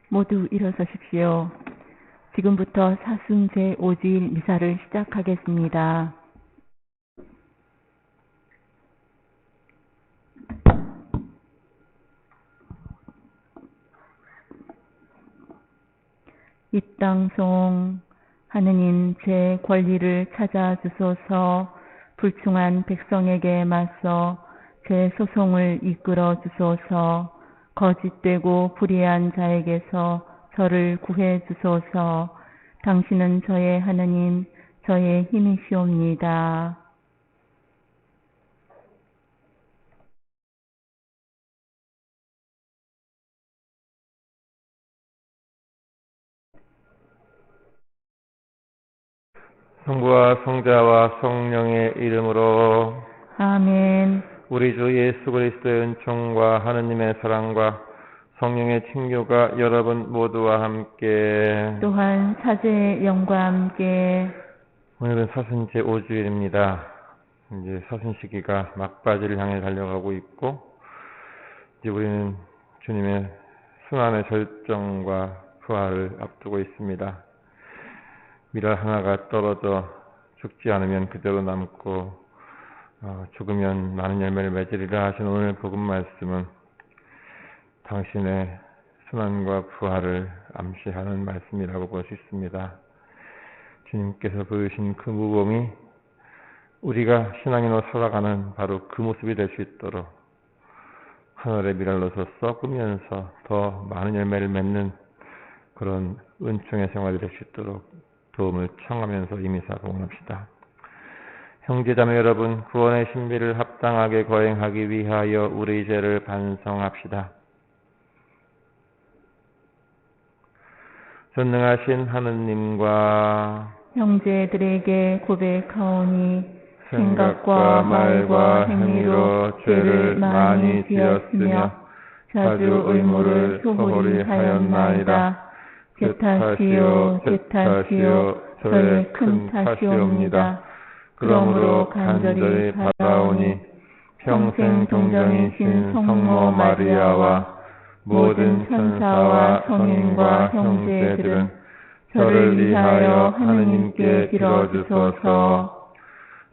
모두 일어서십시오. 지금부터 사순 제5주일 미사를 시작하겠습니다. 입당송 하느님 제 권리를 찾아주소서. 불충한 백성에게 맞서 제 소송을 이끌어 주소서. 거짓되고 불의한 자에게서 저를 구해 주소서. 당신은 저의 하느님, 저의 힘이시옵니다. 성부와 성자와 성령의 이름으로 아멘. 우리 주 예수 그리스도의 은총과 하느님의 사랑과 성령의 친교가 여러분 모두와 함께 또한 사제의 영과 함께 오늘은 사순 제5주일입니다. 이제 사순 시기가 막바지를 향해 달려가고 있고 이제 우리는 주님의 순환의 절정과 부활을 앞두고 있습니다. 밀알 하나가 떨어져 죽지 않으면 그대로 남고 죽으면 많은 열매를 맺으리라 하신 오늘 복음 말씀은 당신의 순환과 부활을 암시하는 말씀이라고 볼 수 있습니다. 주님께서 보여주신 그 무범이 우리가 신앙인으로 살아가는 바로 그 모습이 될 수 있도록 하늘의 밀알로서 썩으면서 더 많은 열매를 맺는 그런 은총의 생활이 될 수 있도록 도움을 청하면서 이미사 봉헌합시다. 형제자매 여러분, 구원의 신비를 합당하게 거행하기 위하여 우리 죄를 반성합시다. 전능하신 하느님과 형제들에게 고백하오니 생각과 말과 행위로 죄를 많이 지었으며 자주 의무를 소홀히 하였나이다. 제 탓이요 제 탓이요 저의 큰 탓이옵니다. 그러므로 간절히 바라오니 평생 동정이신 성모 마리아와 모든 천사와 성인과 형제들은 저를 위하여 하느님께 빌어주소서.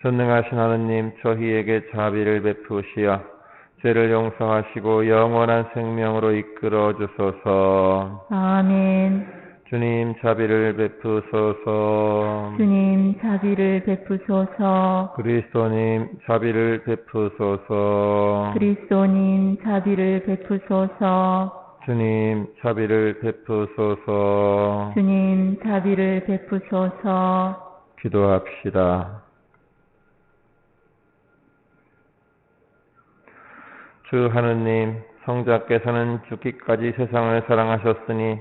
전능하신 하느님, 저희에게 자비를 베푸시어 죄를 용서하시고 영원한 생명으로 이끌어 주소서. 아멘. 주님 자비를 베푸소서. 주님 자비를 베푸소서. 그리스도님 자비를 베푸소서. 그리스도님 자비를 베푸소서. 주님 자비를 베푸소서. 주님 자비를 베푸소서. 기도합시다. 주 하느님, 성자께서는 죽기까지 세상을 사랑하셨으니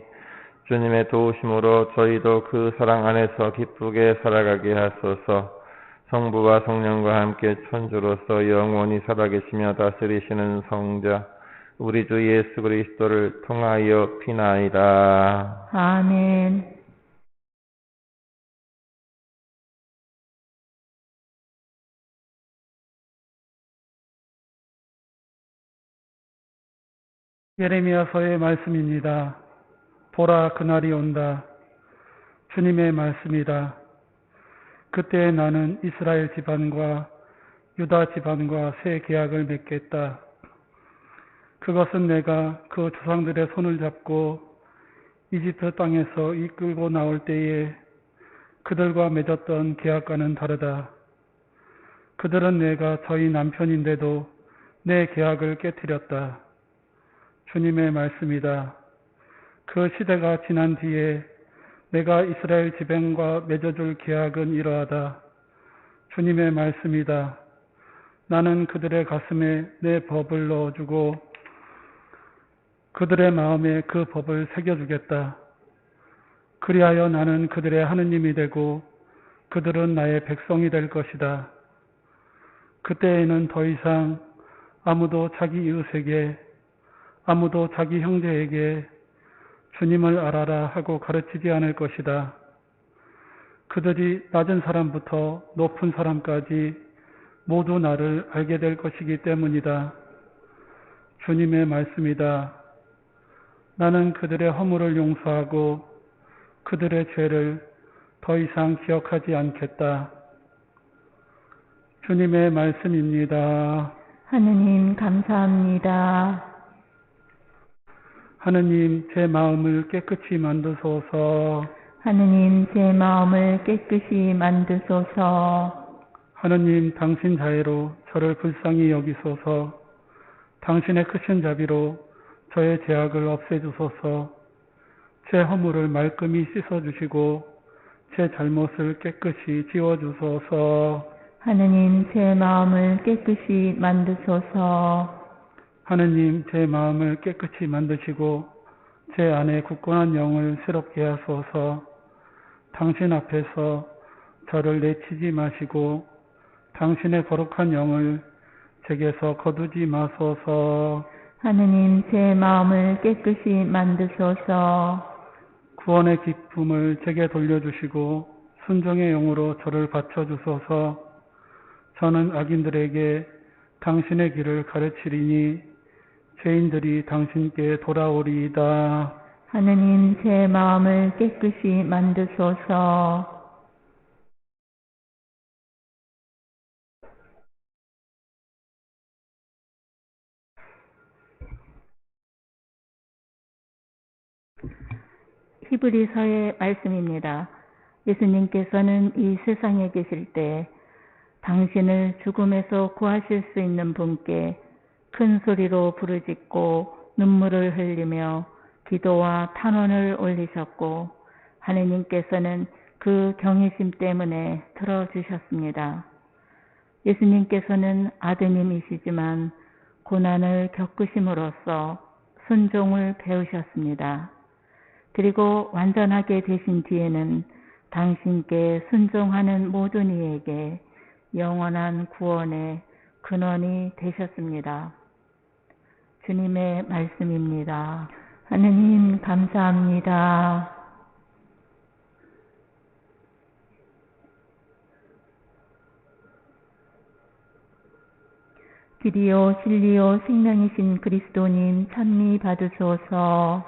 주님의 도우심으로 저희도 그 사랑 안에서 기쁘게 살아가게 하소서. 성부와 성령과 함께 천주로서 영원히 살아계시며 다스리시는 성자 우리 주 예수 그리스도를 통하여 비나이다. 아멘. 예레미야서의 말씀입니다. 보라, 그날이 온다. 주님의 말씀이다. 그때 나는 이스라엘 집안과 유다 집안과 새 계약을 맺겠다. 그것은 내가 그 조상들의 손을 잡고 이집트 땅에서 이끌고 나올 때에 그들과 맺었던 계약과는 다르다. 그들은 내가 저희 남편인데도 내 계약을 깨뜨렸다. 주님의 말씀이다. 그 시대가 지난 뒤에 내가 이스라엘 집안과 맺어줄 계약은 이러하다. 주님의 말씀이다. 나는 그들의 가슴에 내 법을 넣어주고 그들의 마음에 그 법을 새겨주겠다. 그리하여 나는 그들의 하느님이 되고 그들은 나의 백성이 될 것이다. 그때에는 더 이상 아무도 자기 이웃에게 아무도 자기 형제에게 주님을 알아라 하고 가르치지 않을 것이다. 그들이 낮은 사람부터 높은 사람까지 모두 나를 알게 될 것이기 때문이다. 주님의 말씀이다. 나는 그들의 허물을 용서하고 그들의 죄를 더 이상 기억하지 않겠다. 주님의 말씀입니다. 하느님 감사합니다. 하느님, 제 마음을 깨끗이 만드소서. 하느님 제 마음을 깨끗이 만드소서. 하느님, 당신 자애로 저를 불쌍히 여기소서. 당신의 크신 자비로 저의 죄악을 없애주소서. 제 허물을 말끔히 씻어주시고 제 잘못을 깨끗이 지워주소서. 하느님 제 마음을 깨끗이 만드소서. 하느님, 제 마음을 깨끗이 만드시고 제 안에 굳건한 영을 새롭게 하소서. 당신 앞에서 저를 내치지 마시고 당신의 거룩한 영을 제게서 거두지 마소서. 하느님 제 마음을 깨끗이 만드소서. 구원의 기쁨을 제게 돌려주시고 순종의 영으로 저를 바쳐주소서. 저는 악인들에게 당신의 길을 가르치리니 죄인들이 당신께 돌아오리이다. 하느님 제 마음을 깨끗이 만드소서. 히브리서의 말씀입니다. 예수님께서는 이 세상에 계실 때 당신을 죽음에서 구하실 수 있는 분께 큰 소리로 부르짖고 눈물을 흘리며 기도와 탄원을 올리셨고 하느님께서는 그 경외심 때문에 들어주셨습니다. 예수님께서는 아드님이시지만 고난을 겪으심으로써 순종을 배우셨습니다. 그리고 완전하게 되신 뒤에는 당신께 순종하는 모든 이에게 영원한 구원의 근원이 되셨습니다. 주님의 말씀입니다. 하느님 감사합니다. 길이요 진리요 생명이신 그리스도님 찬미 받으소서.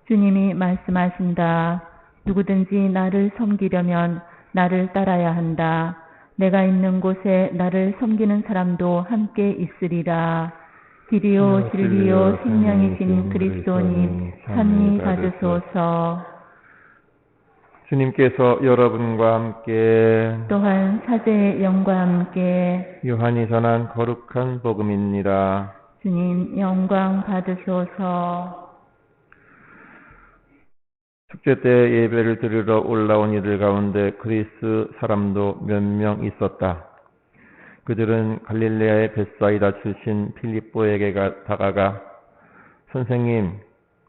주님이 말씀하신다. 누구든지 나를 섬기려면 나를 따라야 한다. 내가 있는 곳에 나를 섬기는 사람도 함께 있으리라. 길이요 진리요 생명이신 그리스도님 찬미 받으소서. 주님께서 여러분과 함께 또한 사제의 영과 함께 요한이 전한 거룩한 복음입니다. 주님 영광 받으소서. 축제 때 예배를 드리러 올라온 이들 가운데 그리스 사람도 몇 명 있었다. 그들은 갈릴레아의 벳사이다 출신 필립보에게 다가가 선생님,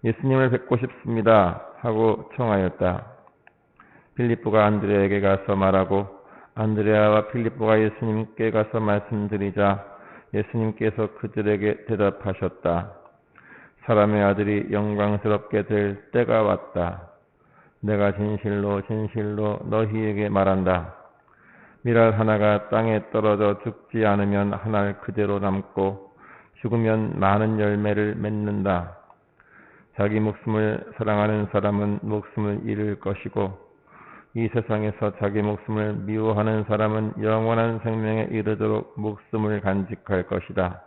예수님을 뵙고 싶습니다 하고 청하였다. 필립보가 안드레에게 가서 말하고 안드레아와 필립보가 예수님께 가서 말씀드리자 예수님께서 그들에게 대답하셨다. 사람의 아들이 영광스럽게 될 때가 왔다. 내가 진실로 진실로 너희에게 말한다. 밀알 하나가 땅에 떨어져 죽지 않으면 한 알 그대로 남고 죽으면 많은 열매를 맺는다. 자기 목숨을 사랑하는 사람은 목숨을 잃을 것이고 이 세상에서 자기 목숨을 미워하는 사람은 영원한 생명에 이르도록 목숨을 간직할 것이다.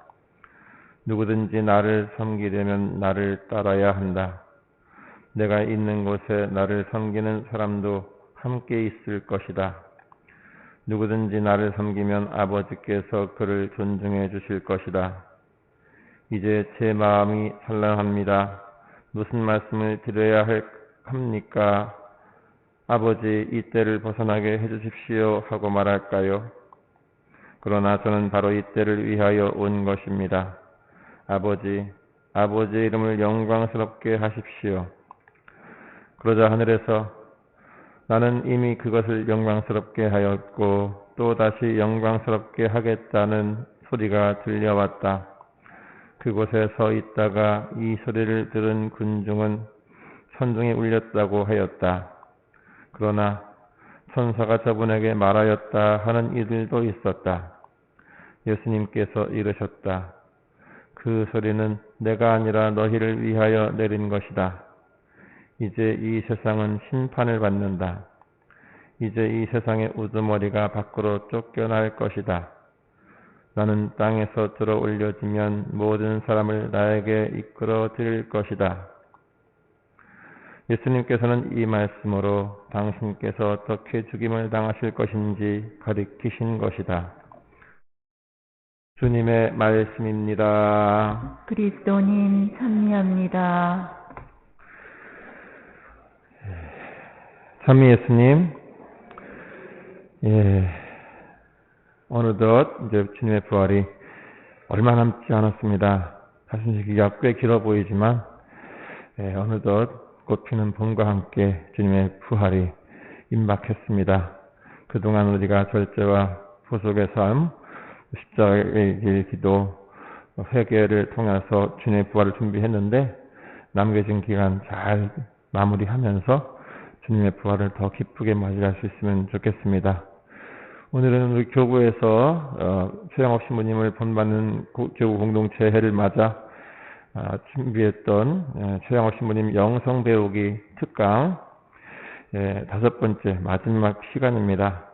누구든지 나를 섬기려면 나를 따라야 한다. 내가 있는 곳에 나를 섬기는 사람도 함께 있을 것이다. 누구든지 나를 섬기면 아버지께서 그를 존중해 주실 것이다. 이제 제 마음이 산란합니다. 무슨 말씀을 드려야 합니까? 아버지, 이 때를 벗어나게 해주십시오 하고 말할까요? 그러나 저는 바로 이 때를 위하여 온 것입니다. 아버지의 이름을 영광스럽게 하십시오. 그러자 하늘에서 나는 이미 그것을 영광스럽게 하였고 또 다시 영광스럽게 하겠다는 소리가 들려왔다. 그곳에 서 있다가 이 소리를 들은 군중은 천둥이 울렸다고 하였다. 그러나 천사가 저분에게 말하였다 하는 이들도 있었다. 예수님께서 이르셨다. 그 소리는 내가 아니라 너희를 위하여 내린 것이다. 이제 이 세상은 심판을 받는다. 이제 이 세상의 우두머리가 밖으로 쫓겨날 것이다. 나는 땅에서 들어 올려지면 모든 사람을 나에게 이끌어 드릴 것이다. 예수님께서는 이 말씀으로 당신께서 어떻게 죽임을 당하실 것인지 가리키신 것이다. 주님의 말씀입니다. 그리스도님 찬미합니다. 참미 예수님, 어느덧 이제 주님의 부활이 얼마 남지 않았습니다. 사실 시기가 꽤 길어 보이지만 어느덧 꽃피는 봄과 함께 주님의 부활이 임박했습니다. 그동안 우리가 절제와 후속의 삶, 십자가의 길 기도, 회개를 통해서 주님의 부활을 준비했는데 남겨진 기간 잘 마무리하면서 주님의 부활을 더 기쁘게 맞이할 수 있으면 좋겠습니다. 오늘은 우리 교구에서 최양업 신부님을 본받는 교구 공동체 해를 맞아 준비했던 최양업 신부님 영성 배우기 특강 5번째 마지막 시간입니다.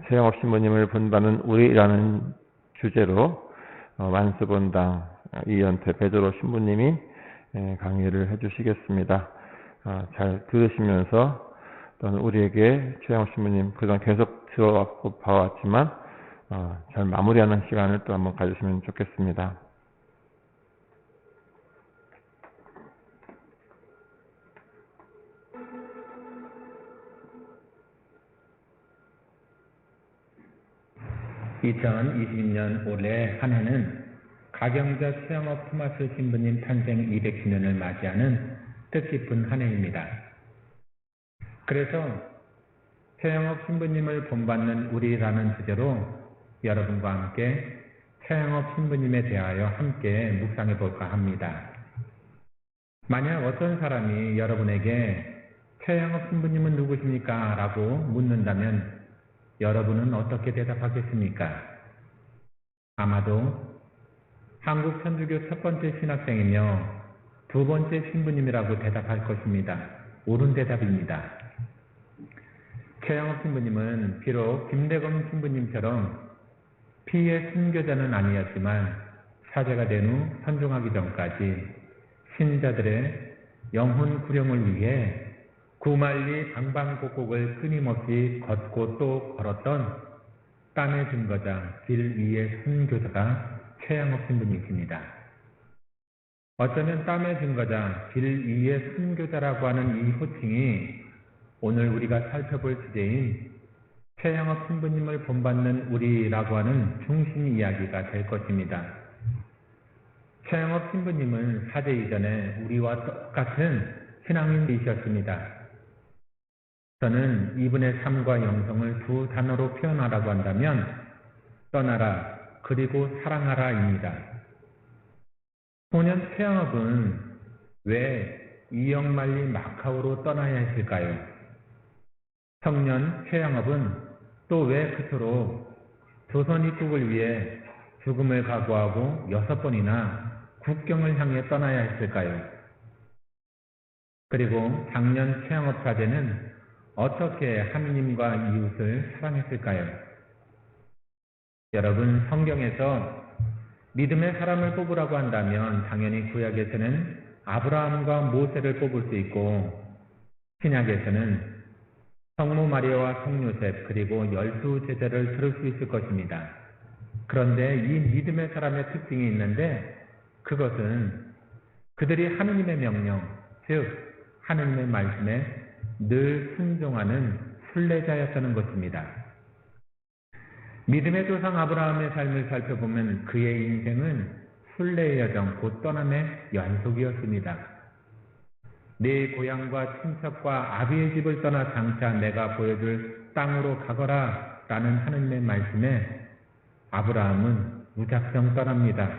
최양업 신부님을 본받는 우리라는 주제로 만수본당 이연태 베드로 신부님이 강의를 해주시겠습니다. 잘 들으시면서 또는 우리에게 최양업 신부님 그동안 계속 들어왔고 봐왔지만 잘 마무리하는 시간을 또 한번 가지시면 좋겠습니다. (2020년) 올해 한 해는 가경자 최양업 토마스 신부님 탄생 210년을 맞이하는 뜻깊은 한 해입니다. 그래서 최양업 신부님을 본받는 우리라는 주제로 여러분과 함께 최양업 신부님에 대하여 함께 묵상해 볼까 합니다. 만약 어떤 사람이 여러분에게 최양업 신부님은 누구십니까? 라고 묻는다면 여러분은 어떻게 대답하겠습니까? 아마도 한국 천주교 첫 번째 신학생이며 두 번째 신부님이라고 대답할 것입니다. 옳은 대답입니다. 최양업 신부님은 비록 김대검 신부님처럼 피의 순교자는 아니었지만 사제가 된 후 선종하기 전까지 신자들의 영혼 구령을 위해 구만리 방방곡곡을 끊임없이 걷고 또 걸었던 땀의 증거자 길 위의 순교자가 최양업 신부님이십니다. 어쩌면 땀의 증거자 길 위의 순교자라고 하는 이 호칭이 오늘 우리가 살펴볼 주제인 최양업 신부님을 본받는 우리라고 하는 중심 이야기가 될 것입니다. 최양업 신부님은 사제 이전에 우리와 똑같은 신앙인이셨습니다. 저는 이분의 삶과 영성을 두 단어로 표현하라고 한다면 떠나라 그리고 사랑하라입니다. 소년 최양업은 왜 이역만리 마카오로 떠나야 했을까요? 청년 최양업은 또 왜 그토록 조선 입국을 위해 죽음을 각오하고 6번이나 국경을 향해 떠나야 했을까요? 그리고 장년 최양업 사제는 어떻게 하느님과 이웃을 사랑했을까요? 여러분, 성경에서 믿음의 사람을 뽑으라고 한다면 당연히 구약에서는 아브라함과 모세를 뽑을 수 있고 신약에서는 성모 마리아와 성 요셉 그리고 12 제자를 들을 수 있을 것입니다. 그런데 이 믿음의 사람의 특징이 있는데 그것은 그들이 하느님의 명령, 즉 하느님의 말씀에 늘 순종하는 순례자였다는 것입니다. 믿음의 조상 아브라함의 삶을 살펴보면 그의 인생은 순례의 여정, 곧 떠남의 연속이었습니다. 내 고향과 친척과 아비의 집을 떠나 장차 내가 보여줄 땅으로 가거라 라는 하느님의 말씀에 아브라함은 무작정 떠납니다.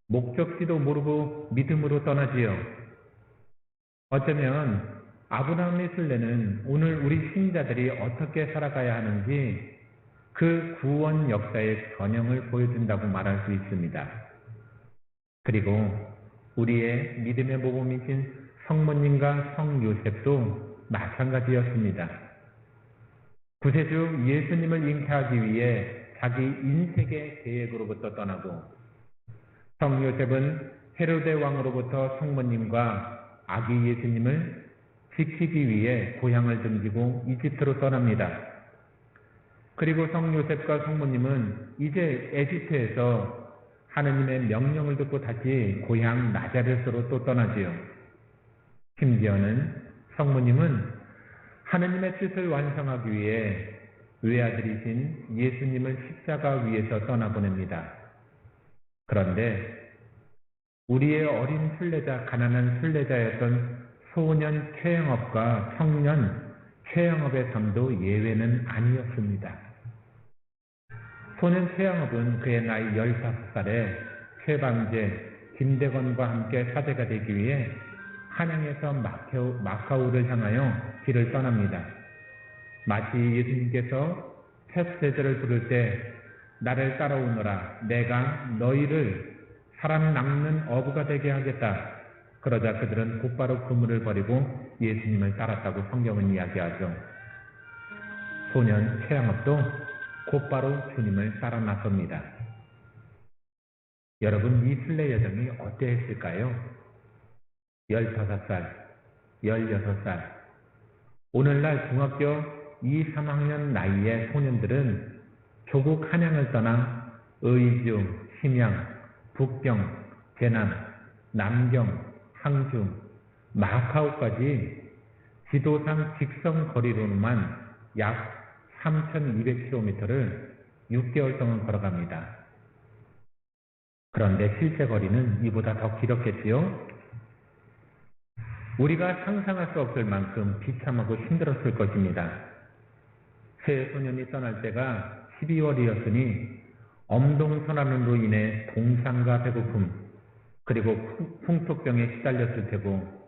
목적지도 모르고 믿음으로 떠나지요. 어쩌면 아브라함의 순례는 오늘 우리 신자들이 어떻게 살아가야 하는지 그 구원 역사의 전형을 보여준다고 말할 수 있습니다. 그리고 우리의 믿음의 모범이신 성모님과 성요셉도 마찬가지였습니다. 구세주 예수님을 잉태하기 위해 자기 인생의 계획으로부터 떠나고 성요셉은 헤로데 왕으로부터 성모님과 아기 예수님을 지키기 위해 고향을 등지고 이집트로 떠납니다. 그리고 성요셉과 성모님은 이제 에집트에서 하느님의 명령을 듣고 다시 고향 나자렛으로 또 떠나지요. 심지어는 성모님은 하느님의 뜻을 완성하기 위해 외아들이신 예수님을 십자가 위에서 떠나보냅니다. 그런데 우리의 어린 순례자, 가난한 순례자였던 소년 최영업과 청년 최영업의 삶도 예외는 아니었습니다. 소년 최영업은 그의 나이 15살에 최방제 김대건과 함께 사제가 되기 위해 한양에서 마카오를 향하여 길을 떠납니다. 마치 예수님께서 첫 제자를 부를 때 나를 따라오너라 내가 너희를 사람 낚는 어부가 되게 하겠다. 그러자 그들은 곧바로 그물을 버리고 예수님을 따랐다고 성경은 이야기하죠. 소년 최영업도 곧바로 주님을 따라 나섭니다. 여러분, 이 순례 여정이 어떠했을까요? 15살, 16살, 오늘날 중학교 2, 3학년 나이의 소년들은 조국 한양을 떠나 의주, 심양, 북경, 제남, 남경, 항주, 마카오까지 지도상 직선 거리로만 약 3,200km를 6개월 동안 걸어갑니다. 그런데 실제 거리는 이보다 더 길었겠지요? 우리가 상상할 수 없을 만큼 비참하고 힘들었을 것입니다. 새 소년이 떠날 때가 12월이었으니 엄동선암으로 인해 동상과 배고픔, 그리고 풍토병에 시달렸을 테고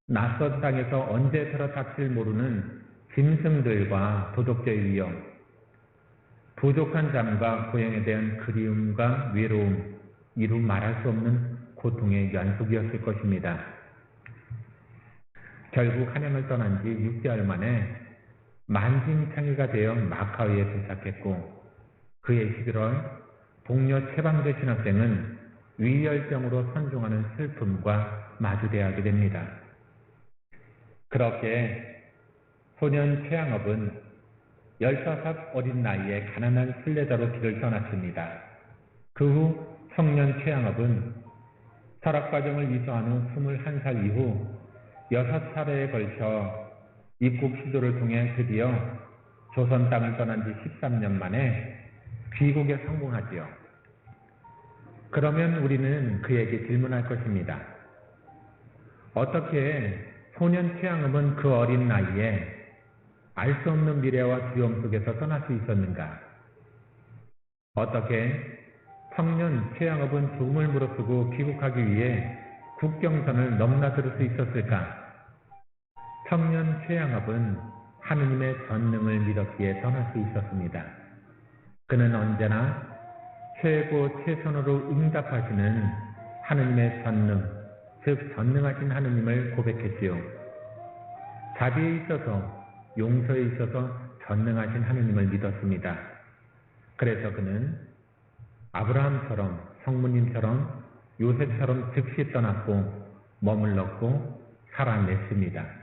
낯선 땅에서 언제 들어닥칠 모르는 짐승들과 도적자의 위험, 부족한 잠과 고향에 대한 그리움과 외로움, 이루 말할 수 없는 고통의 연속이었을 것입니다. 결국 한양을 떠난 지 6개월 만에 만신창이가 되어 마카오에 도착했고 그해 11월 동료 최방제 신학생은 위혈병으로 선종하는 슬픔과 마주대야 하게 됩니다. 그렇게 소년 최양업은 15 어린 나이에 가난한 순례자로 길을 떠났습니다. 그 후 청년 최양업은 철학과정을 이수한 후 21살 이후 6차례에 걸쳐 입국 시도를 통해 드디어 조선 땅을 떠난 지 13년 만에 귀국에 성공하지요. 그러면 우리는 그에게 질문할 것입니다. 어떻게 소년 최양업은 그 어린 나이에 알 수 없는 미래와 두려움 속에서 떠날 수 있었는가? 어떻게 청년 최양업은 죽음을 무릅쓰고 귀국하기 위해 국경선을 넘나들 수 있었을까? 청년 최양업은 하느님의 전능을 믿었기에 떠날 수 있었습니다. 그는 언제나 최고 최선으로 응답하시는 하느님의 전능, 즉 전능하신 하느님을 고백했지요. 자비에 있어서, 용서에 있어서 전능하신 하느님을 믿었습니다. 그래서 그는 아브라함처럼, 성모님처럼, 요셉처럼 즉시 떠났고 머물렀고 살아냈습니다.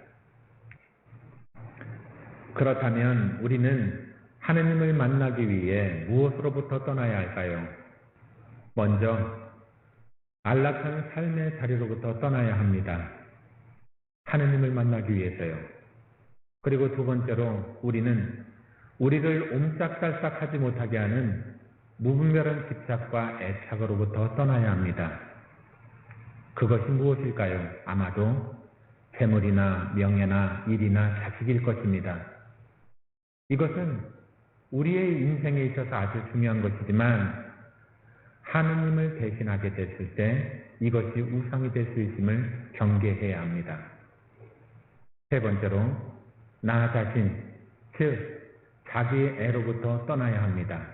그렇다면 우리는 하느님을 만나기 위해 무엇으로부터 떠나야 할까요? 먼저 안락한 삶의 자리로부터 떠나야 합니다. 하느님을 만나기 위해서요. 그리고 두 번째로 우리는 우리를 옴짝달싹하지 못하게 하는 무분별한 집착과 애착으로부터 떠나야 합니다. 그것이 무엇일까요? 아마도 재물이나 명예나 일이나 자식일 것입니다. 이것은 우리의 인생에 있어서 아주 중요한 것이지만 하느님을 대신하게 됐을 때 이것이 우상이 될 수 있음을 경계해야 합니다. 세 번째로 나 자신, 즉 자기의 애로부터 떠나야 합니다.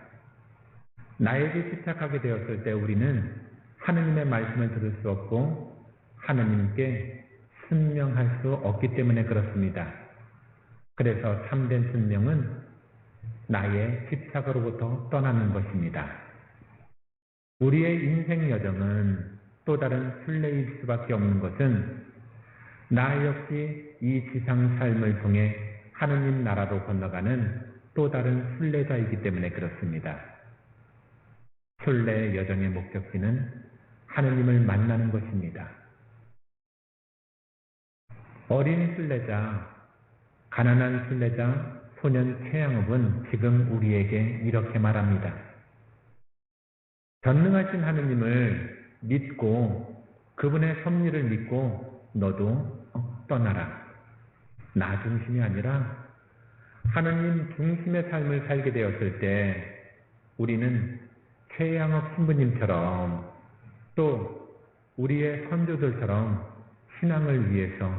나에게 집착하게 되었을 때 우리는 하느님의 말씀을 들을 수 없고 하느님께 순명할 수 없기 때문에 그렇습니다. 그래서 참된 순명은 나의 집착으로부터 떠나는 것입니다. 우리의 인생 여정은 또 다른 순례일 수밖에 없는 것은 나 역시 이 지상 삶을 통해 하느님 나라로 건너가는 또 다른 순례자이기 때문에 그렇습니다. 순례 여정의 목적지는 하느님을 만나는 것입니다. 어린 순례자, 가난한 순례자, 소년 최양업은 지금 우리에게 이렇게 말합니다. 전능하신 하느님을 믿고 그분의 섭리를 믿고 너도 떠나라. 나 중심이 아니라 하느님 중심의 삶을 살게 되었을 때 우리는 최양업 신부님처럼 또 우리의 선조들처럼 신앙을 위해서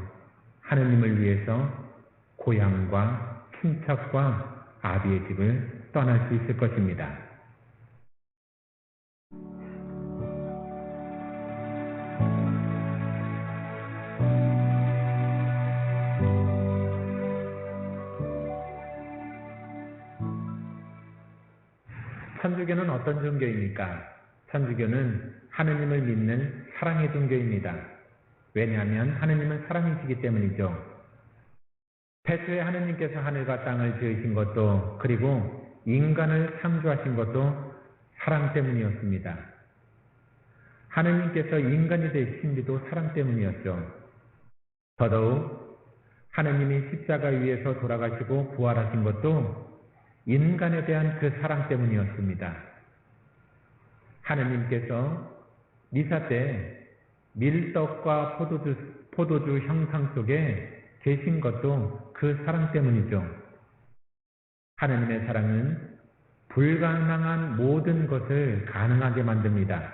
하느님을 위해서 고향과 친척과 아비의 집을 떠날 수 있을 것입니다. 천주교는 어떤 종교입니까? 천주교는 하느님을 믿는 사랑의 종교입니다. 왜냐하면 하느님은 사랑이시기 때문이죠. 태초에 하느님께서 하늘과 땅을 지으신 것도 그리고 인간을 창조하신 것도 사랑 때문이었습니다. 하느님께서 인간이 되신 이도 사랑 때문이었죠. 더더욱 하느님이 십자가 위에서 돌아가시고 부활하신 것도 인간에 대한 그 사랑 때문이었습니다. 하느님께서 미사 때 밀떡과 포도주 형상 속에 계신 것도 그 사랑 때문이죠. 하느님의 사랑은 불가능한 모든 것을 가능하게 만듭니다.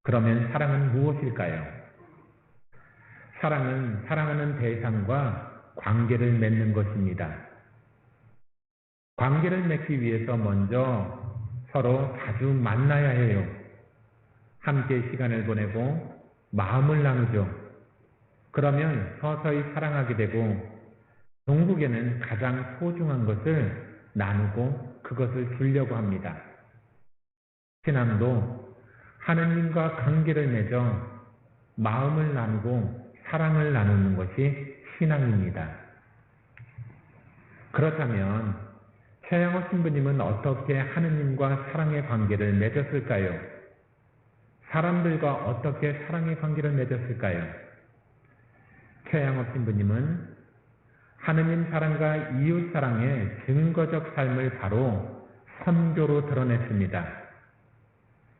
그러면 사랑은 무엇일까요? 사랑은 사랑하는 대상과 관계를 맺는 것입니다. 관계를 맺기 위해서 먼저 서로 자주 만나야 해요. 함께 시간을 보내고 마음을 나누죠. 그러면 서서히 사랑하게 되고 종국에는 가장 소중한 것을 나누고 그것을 주려고 합니다. 신앙도 하느님과 관계를 맺어 마음을 나누고 사랑을 나누는 것이 신앙입니다. 그렇다면 최양호 신부님은 어떻게 하느님과 사랑의 관계를 맺었을까요? 사람들과 어떻게 사랑의 관계를 맺었을까요? 최양호 신부님은 하느님 사랑과 이웃 사랑의 증거적 삶을 바로 선교로 드러냈습니다.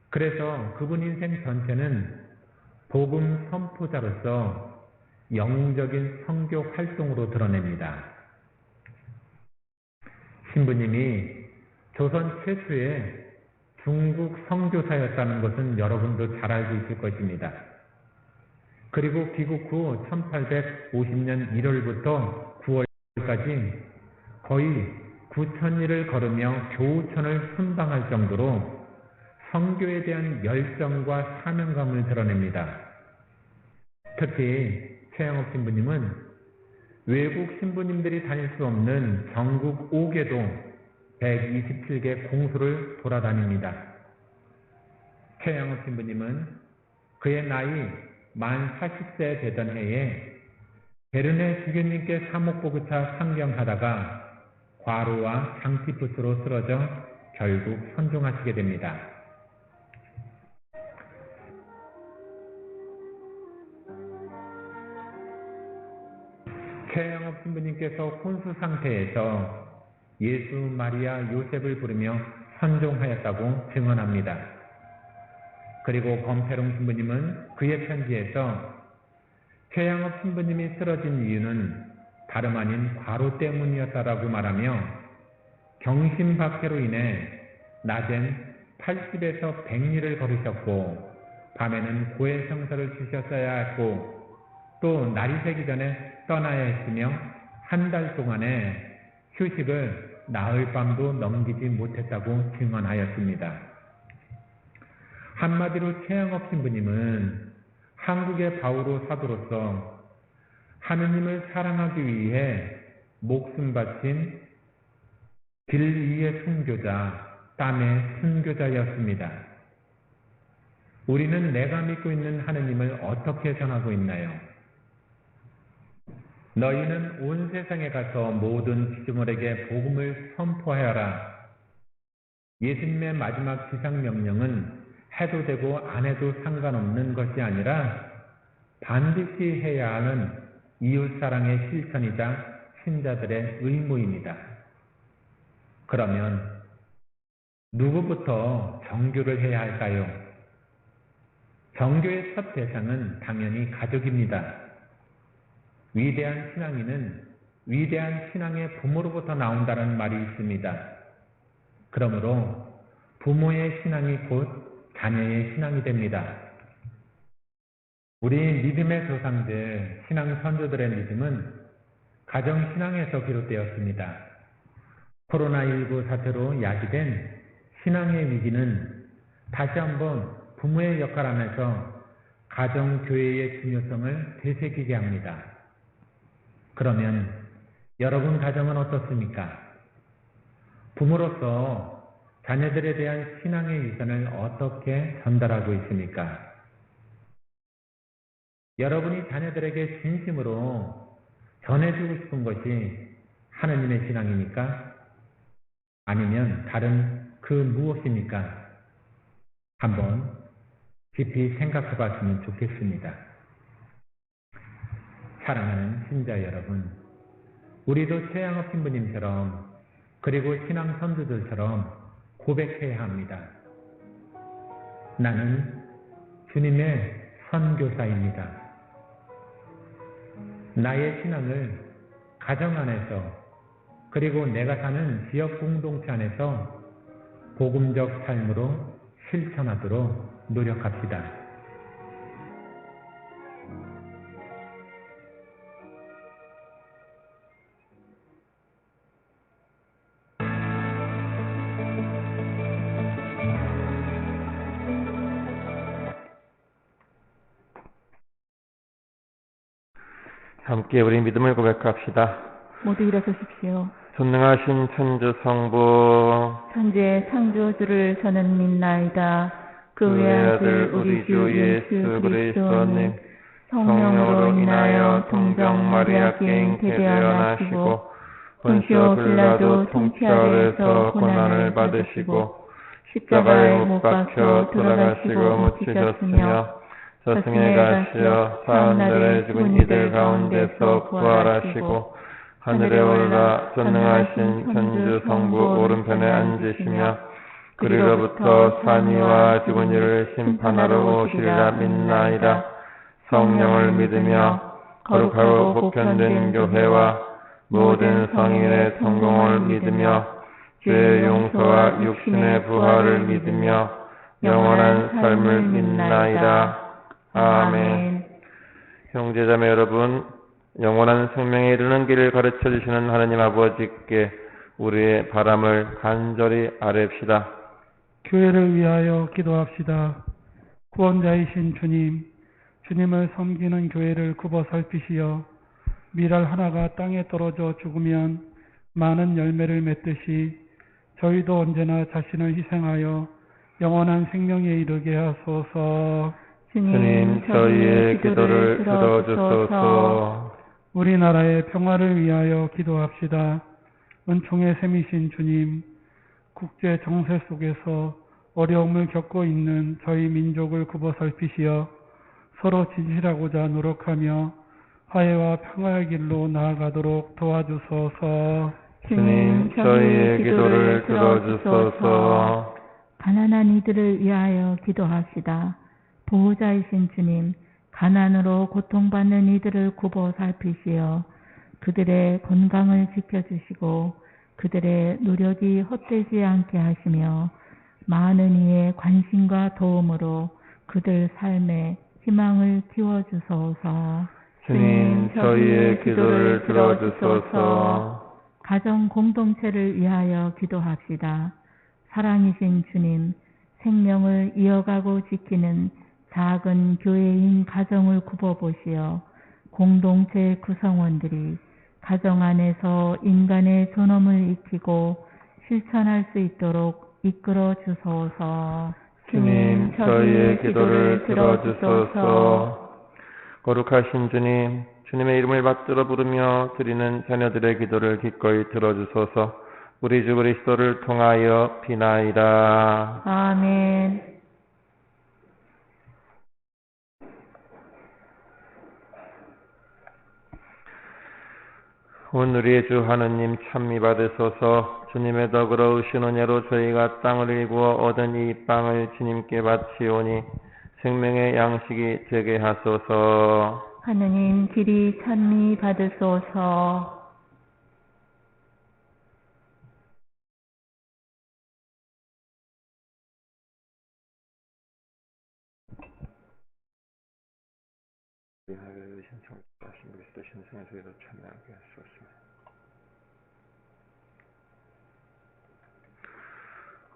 그래서 그분 인생 전체는 복음 선포자로서 영웅적인 선교 활동으로 드러냅니다. 신부님이 조선 최초의 중국 선교사였다는 것은 여러분도 잘 알고 있을 것입니다. 그리고 귀국 후 1850년 1월부터 9월까지 거의 9,000리를 걸으며 교우천을 순방할 정도로 선교에 대한 열정과 사명감을 드러냅니다. 특히 최양옥 신부님은 외국 신부님들이 다닐 수 없는 전국 5개도 127개 공소를 돌아다닙니다. 최양옥 신부님은 그의 나이 만 40세 되던 해에 베르네 주교님께 사목보그차 상경하다가 과로와 장티푸스로 쓰러져 결국 선종하시게 됩니다. 최양업 신부님께서 혼수 상태에서 예수, 마리아, 요셉을 부르며 선종하였다고 증언합니다. 그리고 검태롱 신부님은 그의 편지에서 최양업 신부님이 쓰러진 이유는 다름 아닌 과로 때문이었다라고 말하며 경심박해로 인해 낮엔 80에서 100리를 걸으셨고 밤에는 고해성사를 주셨어야 했고 또 날이 새기 전에 떠나야 했으며 한 달 동안의 휴식을 나흘 밤도 넘기지 못했다고 증언하였습니다. 한마디로 최양업 신부님은 한국의 바오로 사도로서 하느님을 사랑하기 위해 목숨 바친 길 위의 순교자, 땀의 순교자였습니다. 우리는 내가 믿고 있는 하느님을 어떻게 전하고 있나요? 너희는 온 세상에 가서 모든 피조물에게 복음을 선포하여라. 예수님의 마지막 지상명령은 해도 되고 안 해도 상관없는 것이 아니라 반드시 해야 하는 이웃사랑의 실천이자 신자들의 의무입니다. 그러면 누구부터 정교를 해야 할까요? 정교의 첫 대상은 당연히 가족입니다. 위대한 신앙인은 위대한 신앙의 부모로부터 나온다는 말이 있습니다. 그러므로 부모의 신앙이 곧 자녀의 신앙이 됩니다. 우리 믿음의 조상들, 신앙 선조들의 믿음은 가정신앙에서 비롯되었습니다. 코로나19 사태로 야기된 신앙의 위기는 다시 한번 부모의 역할 안에서 가정교회의 중요성을 되새기게 합니다. 그러면 여러분 가정은 어떻습니까? 부모로서 자녀들에 대한 신앙의 유산을 어떻게 전달하고 있습니까? 여러분이 자녀들에게 진심으로 전해주고 싶은 것이 하느님의 신앙입니까? 아니면 다른 그 무엇입니까? 한번 깊이 생각해 봤으면 좋겠습니다. 사랑하는 신자 여러분, 우리도 최양업 신부님처럼 그리고 신앙 선두들처럼 고백해야 합니다. 나는 주님의 선교사입니다. 나의 신앙을 가정 안에서 그리고 내가 사는 지역 공동체 안에서 복음적 삶으로 실천하도록 노력합시다. 함께 우리 믿음을 고백합시다. 모두 일어서십시오. 전능하신 천주 성부, 천지의 창조주를 저는 믿나이다. 그 그의 외아들 우리 주 예수 그리스도는 성령으로 인하여 동정 마리아께 잉태되어나시고 본시오 빌라도 통치 아래에서 고난을 받으시고 십자가에 못 박혀 돌아가시고 묻히셨으며 저승에 가시어 사흘날에 죽은 이들 가운데서 부활하시고 하늘에 올라 전능하신 천주 성부 오른편에 앉으시며 그리로부터 산이와 죽은 이를 심판하러 오시리라 믿나이다. 성령을 믿으며 거룩하고 보편된 교회와 모든 성인의 성공을 믿으며 죄의 용서와 육신의 부활을 믿으며 영원한 삶을 믿나이다. 아멘. 형제자매 여러분, 영원한 생명에 이르는 길을 가르쳐 주시는 하나님 아버지께 우리의 바람을 간절히 아뢰읍시다. 교회를 위하여 기도합시다. 구원자이신 주님, 주님을 섬기는 교회를 굽어 살피시어 밀알 하나가 땅에 떨어져 죽으면 많은 열매를 맺듯이 저희도 언제나 자신을 희생하여 영원한 생명에 이르게 하소서. 주님, 저희의 기도를 들어주소서. 우리나라의 평화를 위하여 기도합시다. 은총의 샘이신 주님, 국제 정세 속에서 어려움을 겪고 있는 저희 민족을 굽어 살피시어 서로 진실하고자 노력하며 화해와 평화의 길로 나아가도록 도와주소서. 주님, 저희의 기도를 들어주소서. 가난한 이들을 위하여 기도합시다. 보호자이신 주님, 가난으로 고통받는 이들을 굽어 살피시어 그들의 건강을 지켜주시고 그들의 노력이 헛되지 않게 하시며 많은 이의 관심과 도움으로 그들 삶에 희망을 키워주소서. 주님, 저희의 기도를 들어주소서. 가정 공동체를 위하여 기도합시다. 사랑이신 주님, 생명을 이어가고 지키는 작은 교회인 가정을 굽어보시어 공동체 구성원들이 가정 안에서 인간의 존엄을 익히고 실천할 수 있도록 이끌어 주소서. 주님, 저희의 기도를 들어주소서. 거룩하신 주님, 주님의 이름을 받들어 부르며 드리는 자녀들의 기도를 기꺼이 들어주소서. 우리 주 그리스도를 통하여 비나이다. 아멘. 오늘의 주 하느님 찬미 받으소서. 주님의 덕으로 오신 은혜로 저희가 땅을 일구어 얻은 이 빵을 주님께 바치오니 생명의 양식이 되게 하소서. 하느님 길이 찬미 받으소서.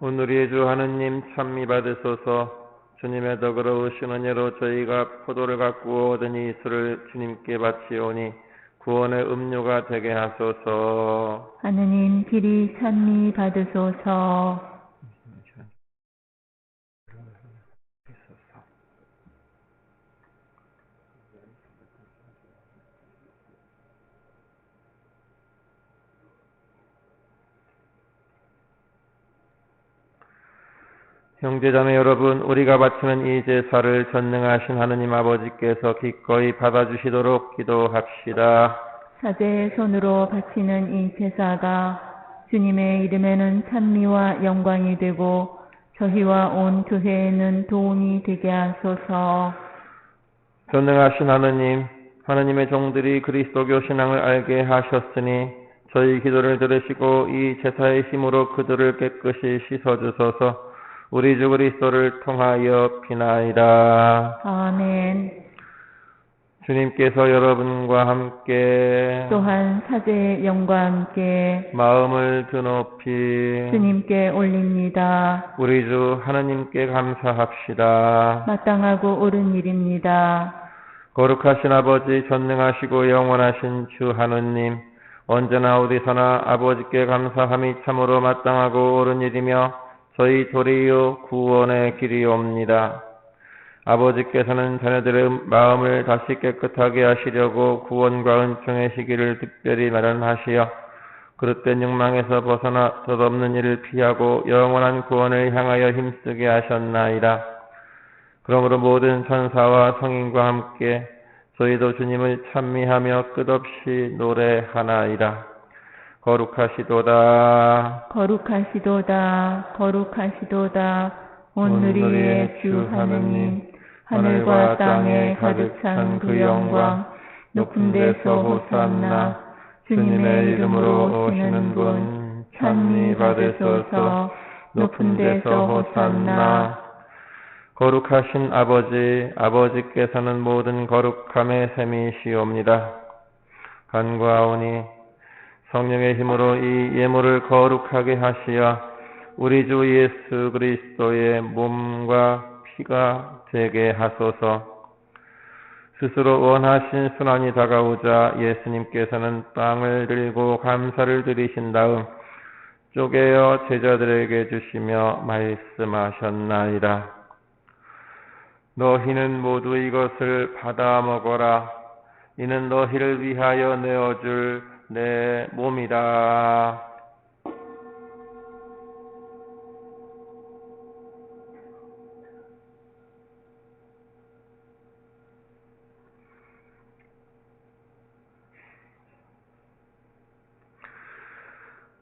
오늘의 주 하느님 찬미 받으소서. 주님의 덕으로 오신 은혜로 저희가 포도를 갖고 얻은 이 술을 주님께 바치오니 구원의 음료가 되게 하소서. 하느님 길이 찬미 받으소서. 형제자매 여러분, 우리가 바치는 이 제사를 전능하신 하느님 아버지께서 기꺼이 받아주시도록 기도합시다. 사제의 손으로 바치는 이 제사가 주님의 이름에는 찬미와 영광이 되고 저희와 온 교회에는 도움이 되게 하소서. 전능하신 하느님, 하느님의 종들이 그리스도교 신앙을 알게 하셨으니 저희 기도를 들으시고 이 제사의 힘으로 그들을 깨끗이 씻어주소서. 우리 주 그리스도를 통하여 비나이다. 아멘. 주님께서 여러분과 함께 또한 사제의 영과 함께 마음을 드높이 주님께 올립니다. 우리 주 하느님께 감사합시다. 마땅하고 옳은 일입니다. 거룩하신 아버지, 전능하시고 영원하신 주 하느님, 언제나 어디서나 아버지께 감사함이 참으로 마땅하고 옳은 일이며 저희 도리요 구원의 길이옵니다. 아버지께서는 자녀들의 마음을 다시 깨끗하게 하시려고 구원과 은총의 시기를 특별히 마련하시어 그릇된 욕망에서 벗어나 덧없는 일을 피하고 영원한 구원을 향하여 힘쓰게 하셨나이다. 그러므로 모든 천사와 성인과 함께 저희도 주님을 찬미하며 끝없이 노래하나이다. 거룩하시도다. 거룩하시도다. 거룩하시도다. 온누리의 주 하느님, 하늘과 땅에 가득 찬 그 영광, 높은 데서 호산나. 주님의 이름으로 오시는 분 찬미 받으소서. 높은 데서 호산나. 거룩하신 아버지, 아버지께서는 모든 거룩함의 셈이시옵니다. 간구하오니 성령의 힘으로 이 예물을 거룩하게 하시어 우리 주 예수 그리스도의 몸과 피가 되게 하소서. 스스로 원하신 순환이 다가오자 예수님께서는 빵을 들고 감사를 드리신 다음 쪼개어 제자들에게 주시며 말씀하셨나이다. 너희는 모두 이것을 받아 먹어라. 이는 너희를 위하여 내어줄 내 몸이다.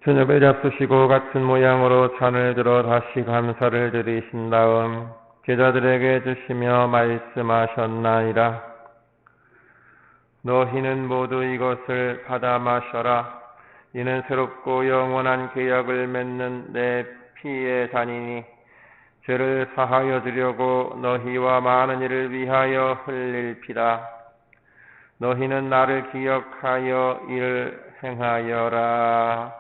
저녁을 잡수시고 같은 모양으로 잔을 들어 다시 감사를 드리신 다음 제자들에게 주시며 말씀하셨나이다. 너희는 모두 이것을 받아 마셔라. 이는 새롭고 영원한 계약을 맺는 내 피의 잔이니 죄를 사하여 주려고 너희와 많은 이를 위하여 흘릴 피다. 너희는 나를 기억하여 이를 행하여라.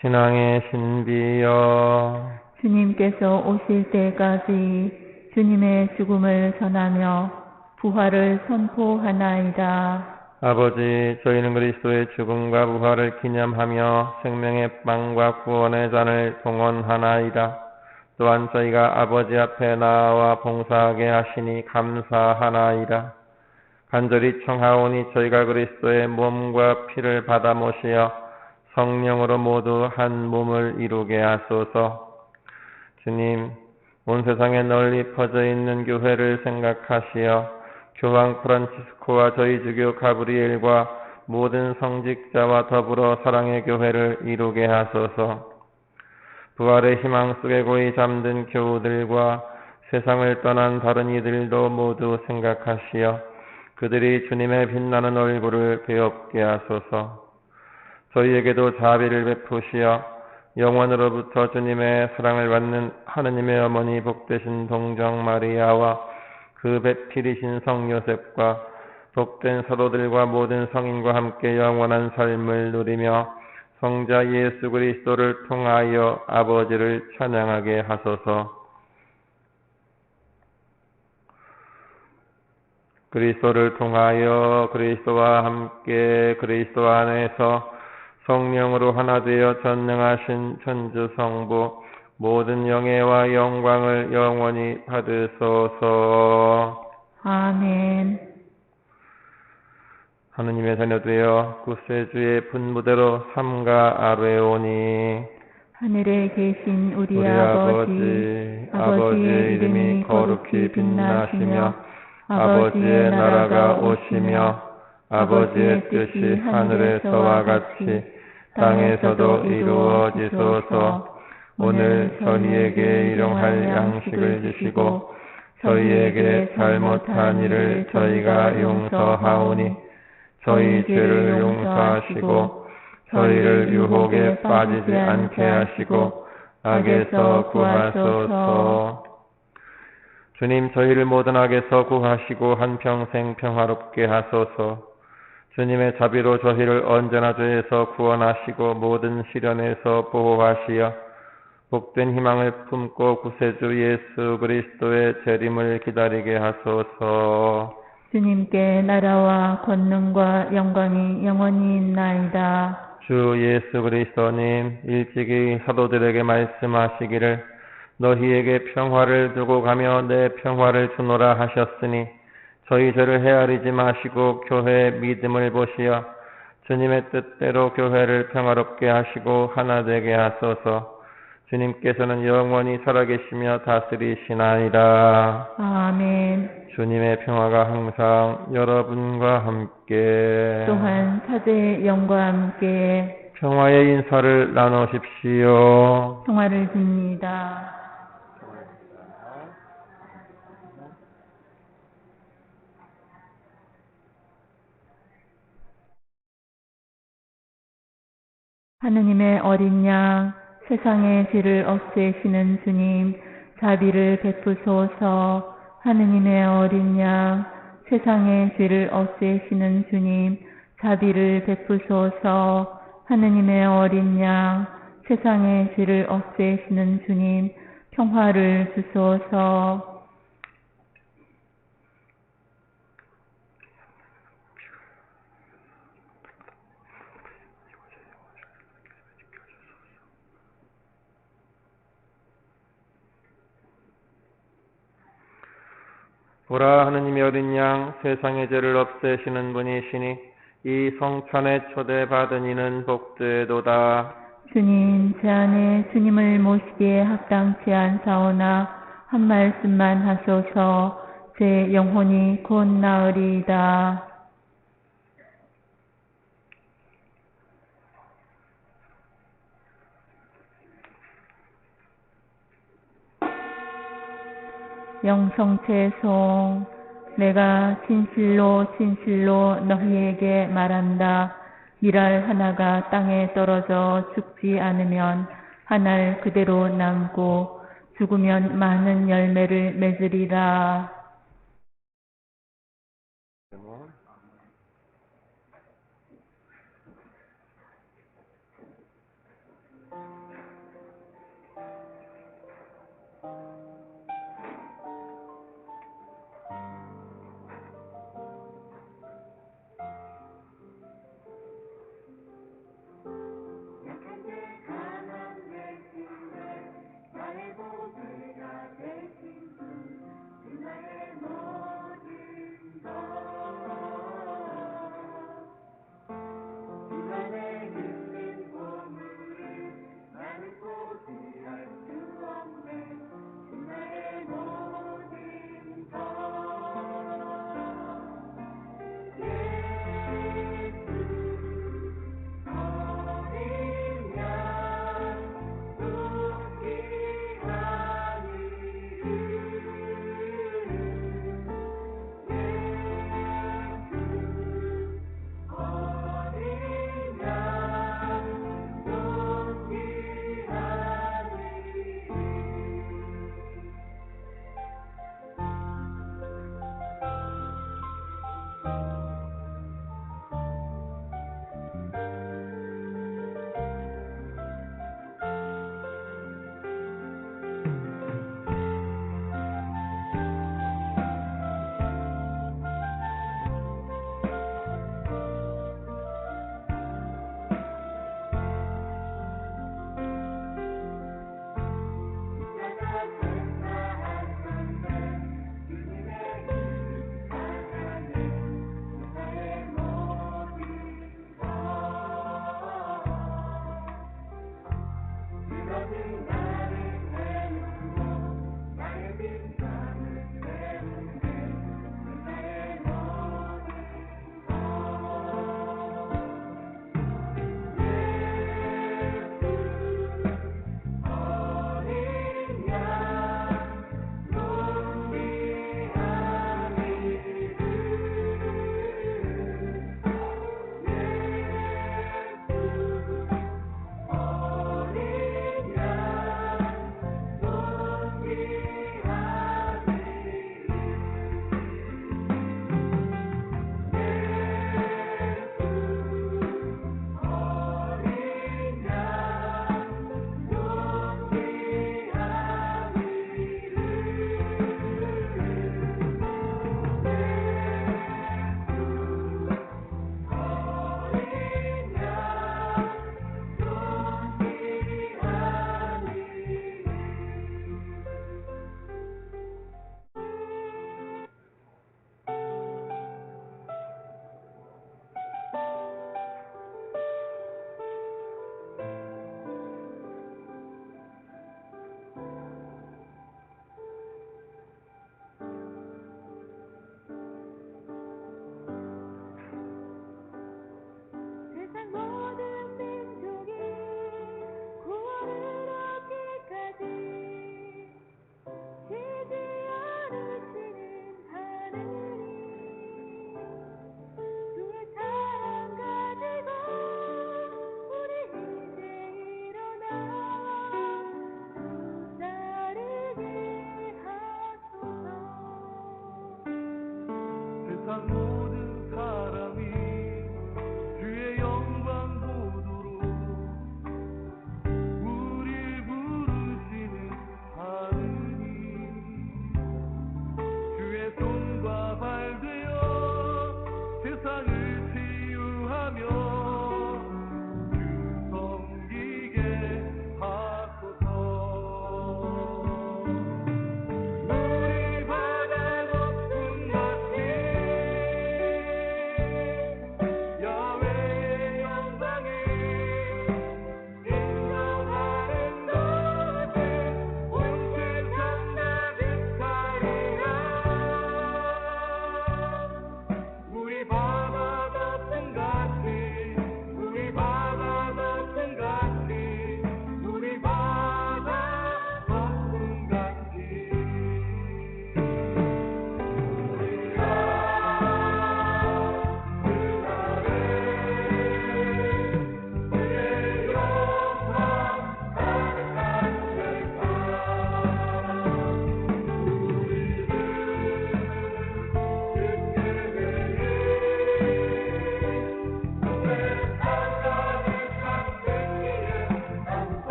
신앙의 신비여, 주님께서 오실 때까지 주님의 죽음을 전하며 부활을 선포하나이다. 아버지, 저희는 그리스도의 죽음과 부활을 기념하며 생명의 빵과 구원의 잔을 동원하나이다. 또한 저희가 아버지 앞에 나와 봉사하게 하시니 감사하나이다. 간절히 청하오니 저희가 그리스도의 몸과 피를 받아 모시어 성령으로 모두 한 몸을 이루게 하소서. 주님, 온 세상에 널리 퍼져 있는 교회를 생각하시어 교황 프란치스코와 저희 주교 가브리엘과 모든 성직자와 더불어 사랑의 교회를 이루게 하소서. 부활의 희망 속에 고이 잠든 교우들과 세상을 떠난 다른 이들도 모두 생각하시어 그들이 주님의 빛나는 얼굴을 배웁게 하소서. 저희에게도 자비를 베푸시어 영원으로부터 주님의 사랑을 받는 하느님의 어머니 복되신 동정 마리아와 그 배필이신 성 요셉과 복된 사도들과 모든 성인과 함께 영원한 삶을 누리며 성자 예수 그리스도를 통하여 아버지를 찬양하게 하소서. 그리스도를 통하여 그리스도와 함께 그리스도 안에서 성령으로 하나 되어 전능하신 천주 성부 모든 영예와 영광을 영원히 받으소서. 아멘. 하느님의 자녀되어 구세주의 분부대로 삼가 아뢰오니 하늘에 계신 우리 아버지, 아버지의 이름이 거룩히 빛나시며 아버지의 나라가 오시며 아버지의 뜻이 하늘에서와 같이 땅에서도 이루어지소서. 오늘 저희에게 일용할 양식을 주시고 저희에게 잘못한 일을 저희가 용서하오니 저희 죄를 용서하시고 저희를 유혹에 빠지지 않게 하시고 악에서 구하소서. 주님, 저희를 모든 악에서 구하시고 한평생 평화롭게 하소서. 주님의 자비로 저희를 언제나 죄에서 구원하시고 모든 시련에서 보호하시어 복된 희망을 품고 구세주 예수 그리스도의 재림을 기다리게 하소서. 주님께 나라와 권능과 영광이 영원히 있나이다. 주 예수 그리스도님, 일찍이 사도들에게 말씀하시기를 너희에게 평화를 두고 가며 내 평화를 주노라 하셨으니 저희 죄를 헤아리지 마시고 교회의 믿음을 보시어 주님의 뜻대로 교회를 평화롭게 하시고 하나 되게 하소서. 주님께서는 영원히 살아계시며 다스리시나이다. 아멘. 주님의 평화가 항상 여러분과 함께 또한 사제의 영과 함께 평화의 인사를 나누십시오. 평화를 빕니다. 하느님의 어린 양, 세상의 죄를 없애시는 주님, 자비를 베푸소서. 하느님의 어린 양, 세상의 죄를 없애시는 주님, 자비를 베푸소서. 하느님의 어린 양, 세상의 죄를 없애시는 주님, 평화를 주소서. 보라, 하느님의 어린 양, 세상의 죄를 없애시는 분이시니 이 성찬에 초대받은 이는 복되도다. 주님, 제 안에 주님을 모시기에 합당치 않사오나 한 말씀만 하소서. 제 영혼이 곧 나으리이다. 영성체송, 내가 진실로 진실로 너희에게 말한다. 일 알 하나가 땅에 떨어져 죽지 않으면 한 알 그대로 남고 죽으면 많은 열매를 맺으리라. 나의 보배가 되신 분, 나의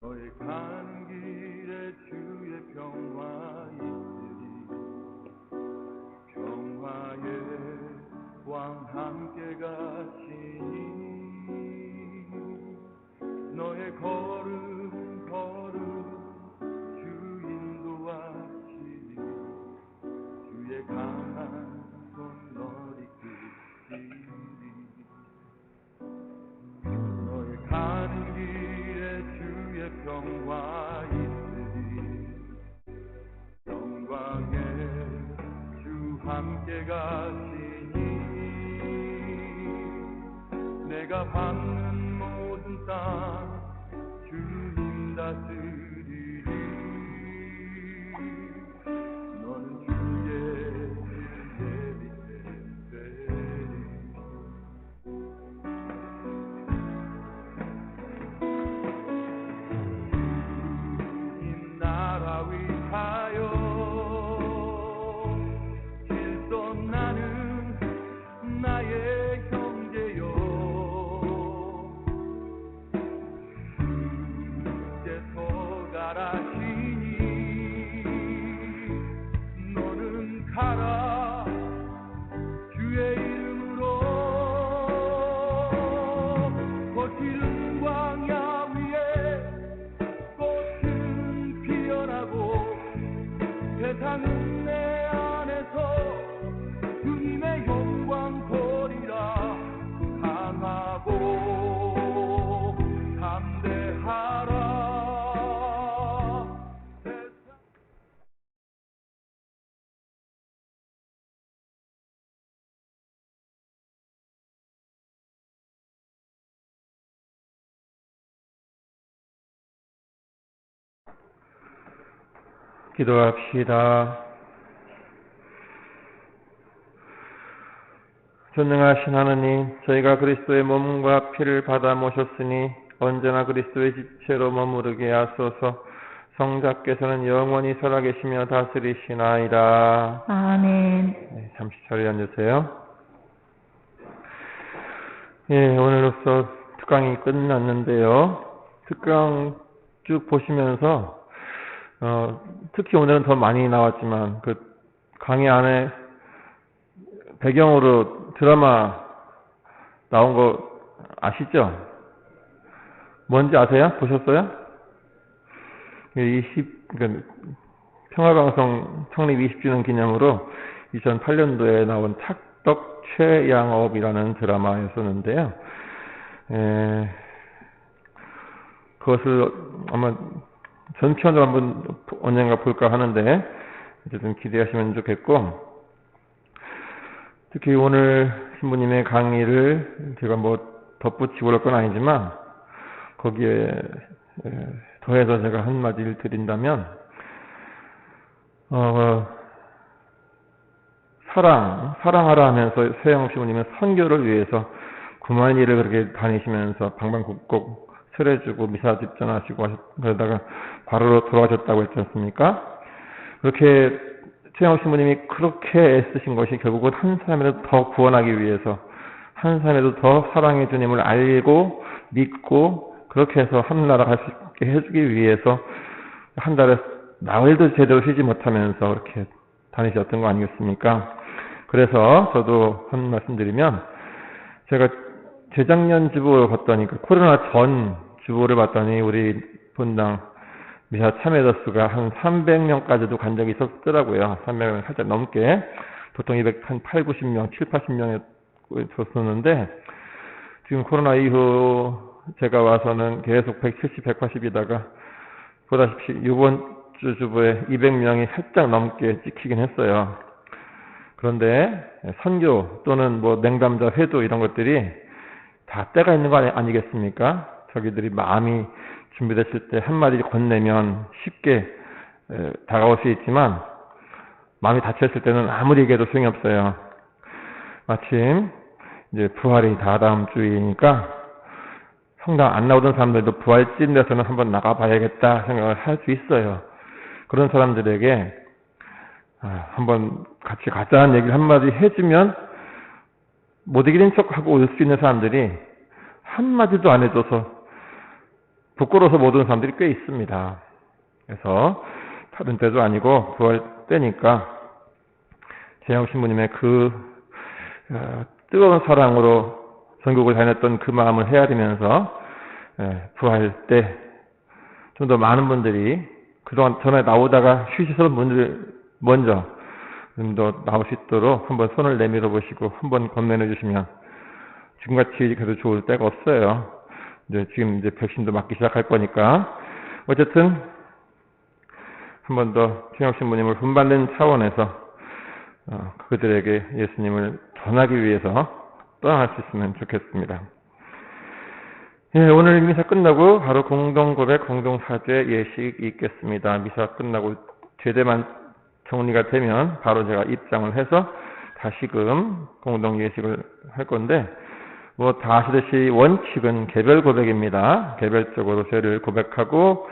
너의 가는 길에 주의 평화 있으리 평화의 왕 함께 가시니 너의 걸음 주 인도하시니 주의 강한 손 너리 끄시니 너의 가는 길에 주의 평화 있으리 영광의 주 함께 가시니 내가 받는 모든 땅 주님 다스리리 너는 주의 밑에 되리 주님 나라 위하여 길떠나는 나의 형제여 주께서 가라시니 너는 가라 주의 이름으로 거칠은 광야 위에 꽃은 피어나고 세상은 내 안에서 주님의 영광 보리라 강하고 담대하라 기도합시다. 전능하신 하느님, 저희가 그리스도의 몸과 피를 받아 모셨으니 언제나 그리스도의 지체로 머무르게 하소서. 성자께서는 영원히 살아계시며 다스리시나이다. 아멘. 네, 잠시 자리에 앉으세요. 예, 오늘로써 특강이 끝났는데요. 특강 쭉 보시면서 특히 오늘은 더 많이 나왔지만 그 강의 안에 배경으로 드라마 나온 거 아시죠? 뭔지 아세요? 보셨어요? 그러니까 평화방송創立 20주년 기념으로 2008년도에 나온 착덕 최양업이라는 드라마였었는데요. 그것을 아마 전편으로 한번 언젠가 볼까 하는데 어쨌든 기대하시면 좋겠고, 특히 오늘 신부님의 강의를 제가 뭐 덧붙이고 그럴 건 아니지만 거기에 더해서 제가 한마디를 드린다면 사랑하라 하면서 세영 신부님은 선교를 위해서 9만리를 그렇게 다니시면서 방방곡곡 설해주고 미사 집전하시고 그러다가 과로로 돌아가셨다고 했지 않습니까? 그렇게 최영욱 신부님이 그렇게 애쓰신 것이 결국은 한 사람이라도 더 구원하기 위해서, 한 사람이라도 더 사랑의 주님을 알고 믿고 그렇게 해서 하늘나라 갈 수 있게 해주기 위해서 한 달에 나흘도 제대로 쉬지 못하면서 그렇게 다니셨던 거 아니겠습니까? 그래서 저도 한 말씀 드리면, 제가 재작년 주보를 봤더니 코로나 전 주보를 봤더니 우리 본당 미사 참여자 수가 한 300명까지도 간 적이 있었더라고요. 300명 살짝 넘게. 보통 8, 90명, 7, 80명에 줬었는데, 지금 코로나 이후 제가 와서는 계속 170, 180이다가, 보다시피 이번 주 주보에 200명이 살짝 넘게 찍히긴 했어요. 그런데 선교 또는 뭐 맹담자 회도 이런 것들이 다 때가 있는 거 아니겠습니까? 저기들이 마음이 준비됐을 때 한마디 건네면 쉽게 다가올 수 있지만, 마음이 닫혔을 때는 아무리 얘기해도 소용이 없어요. 마침 이제 부활이 다다음 주이니까 성당 안 나오던 사람들도 부활쯤 돼서는 한번 나가봐야겠다 생각을 할 수 있어요. 그런 사람들에게 한번 같이 가자는 얘기를 한마디 해주면 못 이기는 척하고 올 수 있는 사람들이 한마디도 안 해줘서 부끄러워서 못 오는 사람들이 꽤 있습니다. 그래서 다른 때도 아니고 부활 때니까 재영 신부님의 뜨거운 사랑으로 전국을 다녔던 그 마음을 헤아리면서 부활 때 좀 더 많은 분들이 그동안 전에 나오다가 쉬시던 분들 먼저 좀 더 나올 수 있도록 한번 손을 내밀어 보시고 한번 건면해 주시면 지금같이 그래도 좋을 때가 없어요. 지금 백신도 맞기 시작할 거니까 어쨌든 한 번 더 최영 신부님을 훈받는 차원에서 그들에게 예수님을 전하기 위해서 떠날 수 있으면 좋겠습니다. 예, 오늘 미사 끝나고 바로 공동고백, 공동사죄 예식이 있겠습니다. 미사 끝나고 제대만 정리가 되면 바로 제가 입장을 해서 다시금 공동 예식을 할 건데 다 아시듯이 원칙은 개별 고백입니다. 개별적으로 죄를 고백하고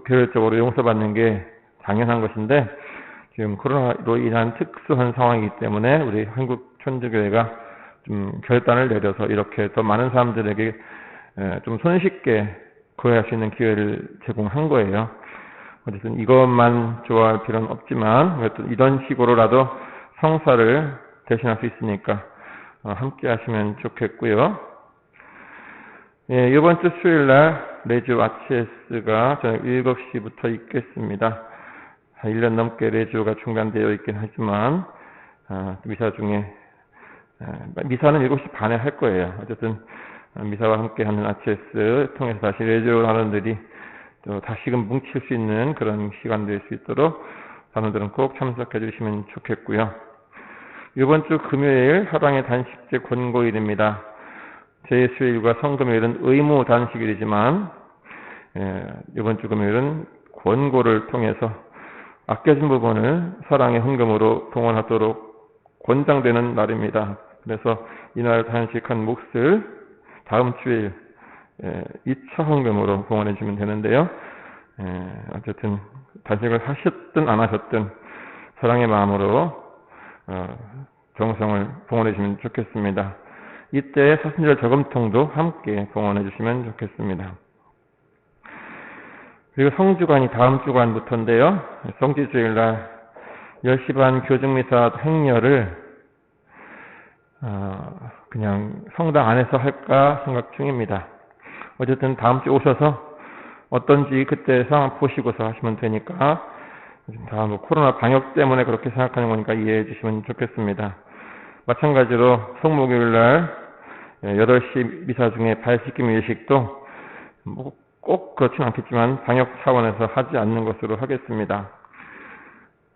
개별적으로 용서받는 게 당연한 것인데 지금 코로나로 인한 특수한 상황이기 때문에 우리 한국 천주교회가 좀 결단을 내려서 이렇게 더 많은 사람들에게 좀 손쉽게 구해할 수 있는 기회를 제공한 거예요. 어쨌든 이것만 좋아할 필요는 없지만 이런 식으로라도 성사를 대신할 수 있으니까 함께 하시면 좋겠고요. 예, 이번 주 수요일날 레지오 아치에스가 저녁 7시부터 있겠습니다. 1년 넘게 레지오가 중단되어 있긴 하지만 미사 중에 미사는 7시 반에 할 거예요. 어쨌든 미사와 함께하는 아치에스 통해서 다시 레지오 단원들이 또 다시금 뭉칠 수 있는 그런 시간 될 수 있도록 단원들은 꼭 참석해 주시면 좋겠고요. 이번 주 금요일 사랑의 단식제 권고일입니다. 제 수요일과 성금요일은 의무 단식일이지만 이번 주 금요일은 권고를 통해서 아껴진 부분을 사랑의 헌금으로 동원하도록 권장되는 날입니다. 그래서 이날 단식한 몫을 다음 주일 2차 헌금으로 동원해 주면 되는데요. 어쨌든 단식을 하셨든 안 하셨든 사랑의 마음으로 정성을 봉헌해 주시면 좋겠습니다. 이때 사순절 저금통도 함께 봉헌해 주시면 좋겠습니다. 그리고 성주간이 다음 주간부터인데요. 성지주일날 10시 반 교중미사 행렬을 그냥 성당 안에서 할까 생각 중입니다. 어쨌든 다음 주 오셔서 어떤지 그때 상황 보시고서 하시면 되니까 다 코로나 방역 때문에 그렇게 생각하는 거니까 이해해 주시면 좋겠습니다. 마찬가지로 성목요일날 8시 미사 중에 발씻김 예식도 꼭 그렇진 않겠지만 방역 차원에서 하지 않는 것으로 하겠습니다.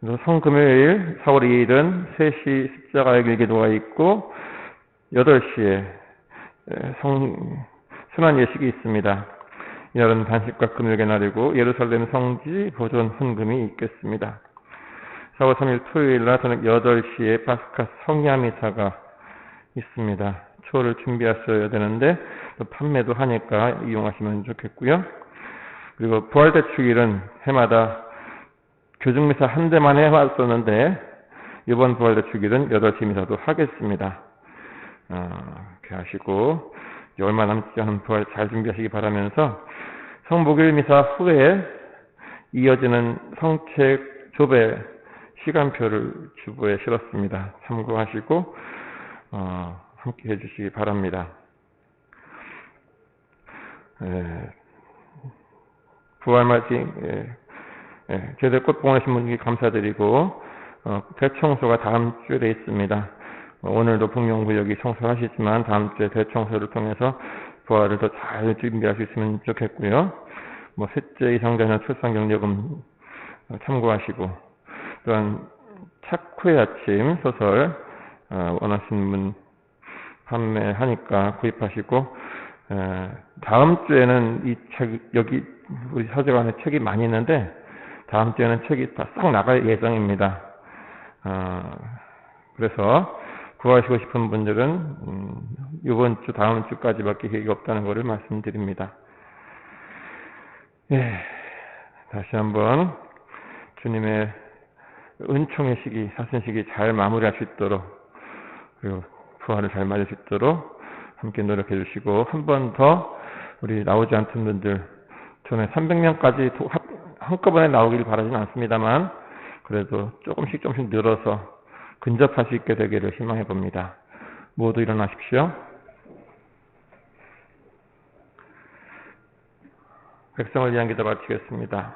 그래서 성금요일 4월 2일은 3시 십자가의 길기도가 있고 8시에 순환 예식이 있습니다. 이날은 단식과 금요일의 날이고 예루살렘 성지 보존 헌금이 있겠습니다. 4월 3일 토요일날 저녁 8시에 파스카 성야미사가 있습니다. 초를 준비하셔야 되는데 또 판매도 하니까 이용하시면 좋겠고요. 그리고 부활대축일은 해마다 교중미사 한 대만 해왔었는데 이번 부활대축일은 8시 미사도 하겠습니다. 이렇게 하시고 얼마 남지 않은 부활 잘 준비하시기 바라면서 성목요일 미사 후에 이어지는 성책 조배 시간표를 주보에 실었습니다. 참고하시고 함께 해주시기 바랍니다. 부활맞이 제대로 꽃 봉헌하신 분께 감사드리고 대청소가 다음 주에 있습니다. 오늘도 북명구역이 청소하시지만 다음 주에 대청소를 통해서 부활을 더 잘 준비할 수 있으면 좋겠고요. 셋째 이상 되는 출산경력금 참고하시고 또한 착후의 아침 소설 원하시는 분 판매하니까 구입하시고 다음 주에는 이 책 여기 우리 서재관에 책이 많이 있는데 다음 주에는 책이 다 싹 나갈 예정입니다. 그래서 구하시고 싶은 분들은 이번 주 다음 주까지밖에 계획이 없다는 것을 말씀드립니다. 예, 다시 한번 주님의 은총의 시기, 사순 시기 잘 마무리할 수 있도록 그리고 부활을 잘 맞을 수 있도록 함께 노력해 주시고 한 번 더 우리 나오지 않던 분들 전에 300명까지 한꺼번에 나오길 바라지는 않습니다만 그래도 조금씩 늘어서 근접할 수 있게 되기를 희망해 봅니다. 모두 일어나십시오. 백성을 위한 기도 바치겠습니다.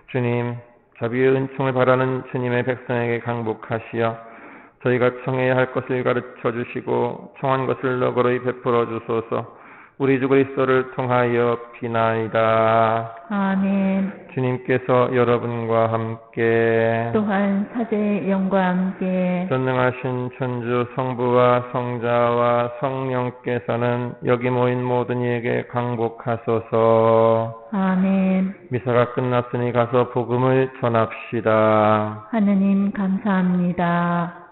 주님, 자비의 은총을 바라는 주님의 백성에게 강복하시어 저희가 청해야 할 것을 가르쳐 주시고 청한 것을 너그러이 베풀어 주소서. 우리 주 그리스도를 통하여 비나이다. 아멘. 주님께서 여러분과 함께 또한 사제의 영과 함께 전능하신 천주 성부와 성자와 성령께서는 여기 모인 모든 이에게 강복하소서. 아멘. 미사가 끝났으니 가서 복음을 전합시다. 하느님 감사합니다.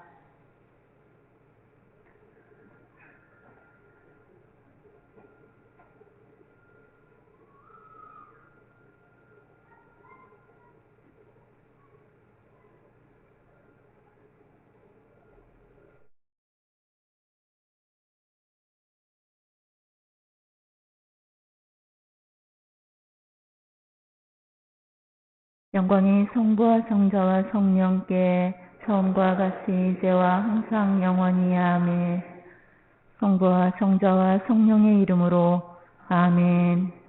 영광이 성부와 성자와 성령께 처음과 같이 이제와 항상 영원히 아멘. 성부와 성자와 성령의 이름으로 아멘.